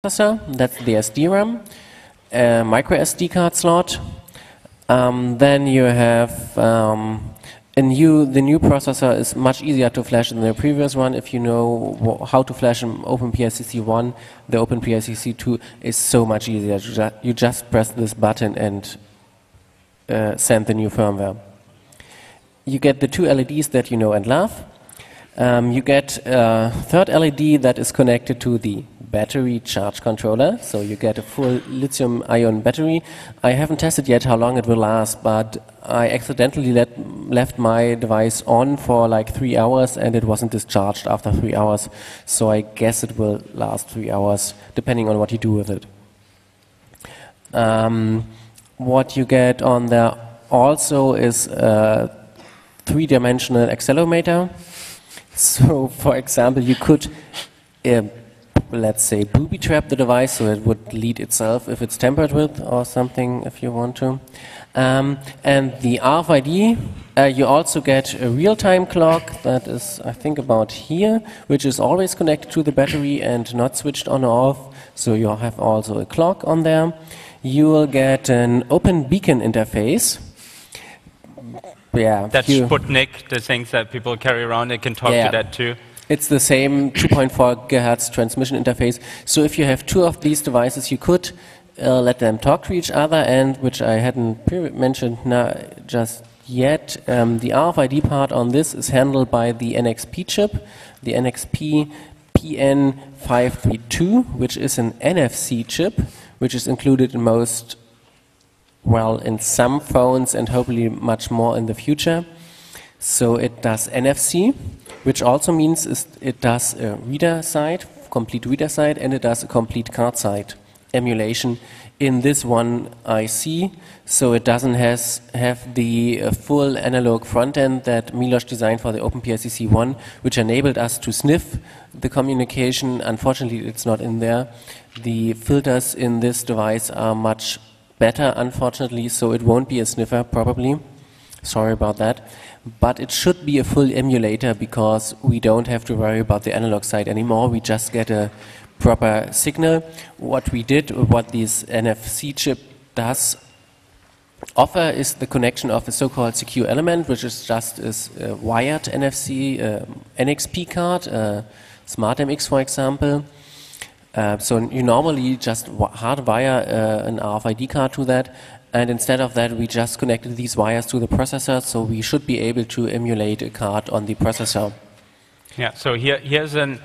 processor, that's the SD-RAM, micro SD card slot. Then you have the new processor is much easier to flash than the previous one. If you know how to flash an OpenPICC1, the OpenPICC2 is so much easier. You just press this button and send the new firmware. You get the two LEDs that you know and love. You get a third LED that is connected to the battery charge controller, so you get a full lithium-ion battery. I haven't tested yet how long it will last, but I accidentally left my device on for like 3 hours and it wasn't discharged after 3 hours, so I guess it will last 3 hours, depending on what you do with it. What you get on there also is a 3-dimensional accelerometer. So, for example, you could let's say, booby-trap the device so it would lead itself if it's tampered with or something if you want to. And the RFID, you also get a real-time clock that is, I think, about here, which is always connected to the battery and not switched on or off. So you have also a clock on there. You will get an open beacon interface. Yeah, that's Sputnik, the things that people carry around, they can talk to that too. It's the same 2.4 GHz transmission interface. So if you have two of these devices, you could let them talk to each other, and which I hadn't mentioned just yet, the RFID part on this is handled by the NXP chip, the NXP PN532, which is an NFC chip, which is included in most, well, in some phones and hopefully much more in the future. So it does NFC, which also means it does a reader side, complete reader side, and it does a complete card side emulation in this one IC. So it doesn't have the full analog front end that Milos designed for the OpenPICC1, which enabled us to sniff the communication. Unfortunately, it's not in there. The filters in this device are much better, unfortunately, so it won't be a sniffer, probably. Sorry about that. But it should be a full emulator because we don't have to worry about the analog side anymore. We just get a proper signal. What we did, what this NFC chip does offer is the connection of a so-called secure element, which is just a wired NFC, NXP card, SmartMX, for example. So you normally just hardwire an RFID card to that. And instead of that, we just connected these wires to the processor, so we should be able to emulate a card on the processor. Yeah, so here's a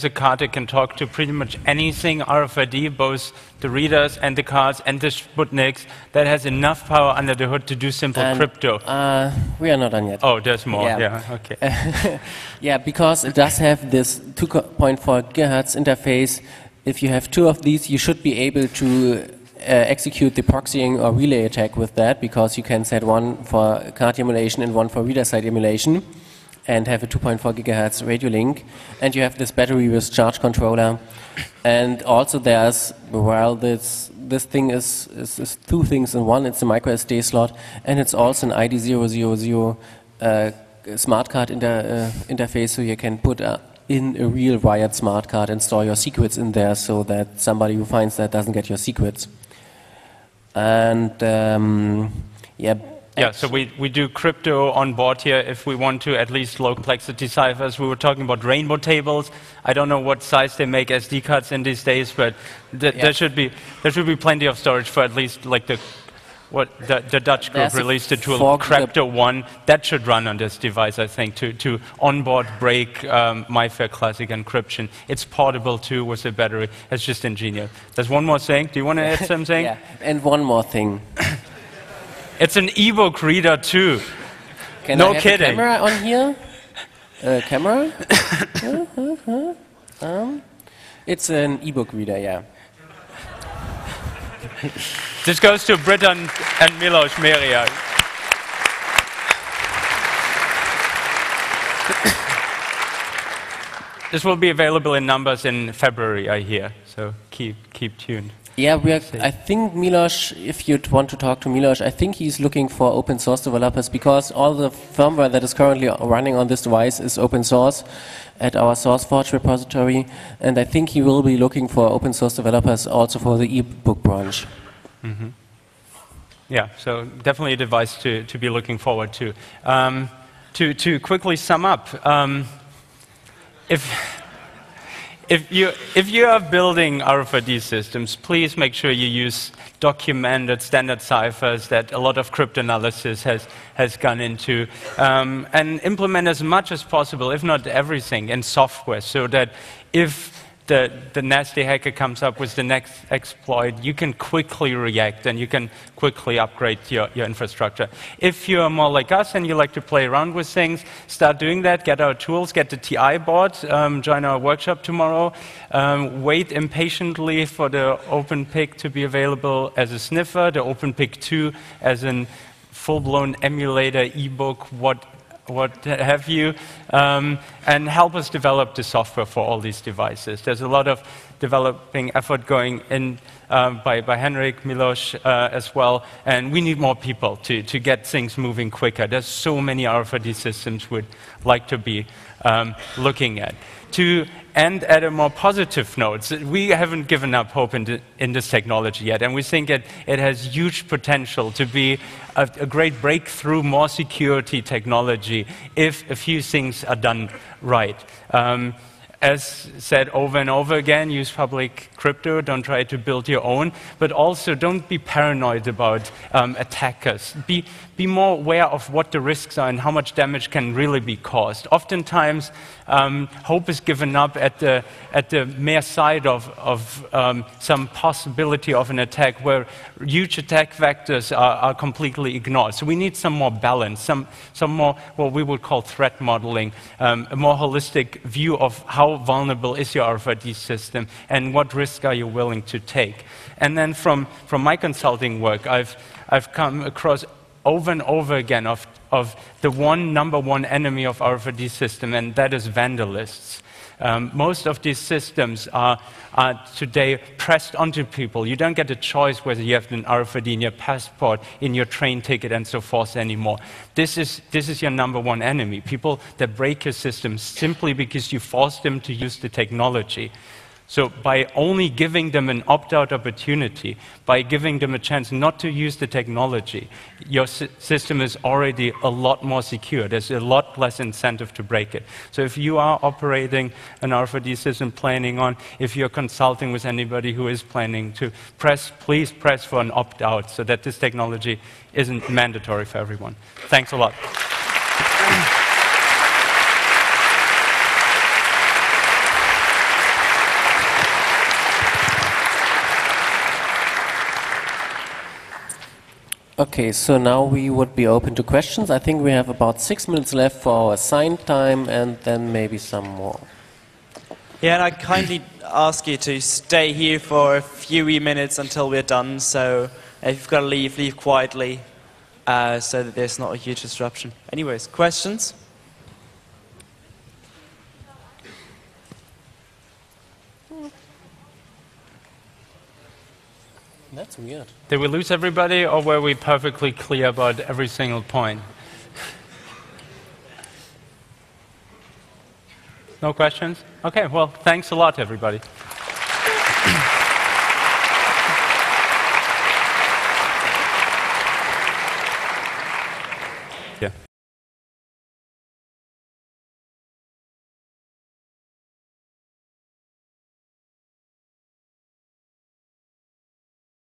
card that can talk to pretty much anything RFID, both the readers and the cards and the Sputniks, that has enough power under the hood to do simple crypto. We are not done yet. Oh, there's more, yeah okay. Yeah, because it does have this 2.4 GHz interface. If you have two of these, you should be able to execute the proxying or relay attack with that, because you can set one for card emulation and one for reader side emulation and have a 2.4 GHz radio link. And you have this battery with charge controller. And also there's, well, this thing is two things in one. It's a micro SD slot, and it's also an ID000 smart card interface, so you can put in a real wired smart card and store your secrets in there so that somebody who finds that doesn't get your secrets. And so we do crypto on board here if we want to, at least low complexity ciphers. We were talking about rainbow tables. I don't know what size they make SD cards in these days, but there should be plenty of storage for at least like the Dutch group released a tool, Crypto1, that should run on this device, I think, to onboard break MIFARE Classic encryption. It's portable too with the battery. It's just ingenious. There's one more thing. Do you want to add something? Yeah, and one more thing. It's an ebook reader too. Can no I have kidding. A camera on here? Camera? It's an ebook reader, yeah. This goes to Britain and Milos Meria. This will be available in numbers in February, I hear. So keep tuned. Yeah, I think Milos, if you'd want to talk to Milos, I think he's looking for open source developers because all the firmware that is currently running on this device is open source at our SourceForge repository, and I think he will be looking for open source developers also for the ebook branch. Mm-hmm. Yeah, so definitely a device to be looking forward to. To quickly sum up, if you are building RFID systems, please make sure you use documented standard ciphers that a lot of cryptanalysis has gone into, and implement as much as possible, if not everything, in software, so that if the nasty hacker comes up with the next exploit, you can quickly react and you can quickly upgrade your infrastructure. If you're more like us and you like to play around with things, start doing that, get our tools, get the TI board, join our workshop tomorrow, wait impatiently for the OpenPIC to be available as a sniffer, the OpenPIC 2 as a full-blown emulator, ebook, what have you, and help us develop the software for all these devices. There's a lot of developing effort going in by Henrik, Milos as well, and we need more people to get things moving quicker. There's so many RFID systems we'd like to be looking at. To end at a more positive note, we haven't given up hope in this technology yet, and we think it has huge potential to be a great breakthrough, more security technology if a few things are done right. As said over and over again, use public crypto, don't try to build your own, but also don't be paranoid about attackers. Be more aware of what the risks are and how much damage can really be caused. Oftentimes, hope is given up at the mere sight of some possibility of an attack where huge attack vectors are completely ignored. So we need some more balance, some more what we would call threat modeling, a more holistic view of how vulnerable is your RFID system and what risk are you willing to take. And then from my consulting work, I've come across over and over again of the number one enemy of RFID system, and that is vandalists. Most of these systems are today pressed onto people. You don't get a choice whether you have an RFID in your passport, in your train ticket, and so forth anymore. This is your number one enemy. People that break your system simply because you force them to use the technology. So by only giving them an opt-out opportunity, by giving them a chance not to use the technology, your system is already a lot more secure. There's a lot less incentive to break it. So if you are operating an RFID system, planning on, if you're consulting with anybody who is planning to please press for an opt-out so that this technology isn't mandatory for everyone. Thanks a lot. Okay, so now we would be open to questions. I think we have about 6 minutes left for our sign time and then maybe some more. Yeah, and I kindly ask you to stay here for a few minutes until we're done. So if you've got to leave, leave quietly so that there's not a huge disruption. Anyways, questions? That's weird. Did we lose everybody, or were we perfectly clear about every single point? No questions? Okay, well, thanks a lot, everybody.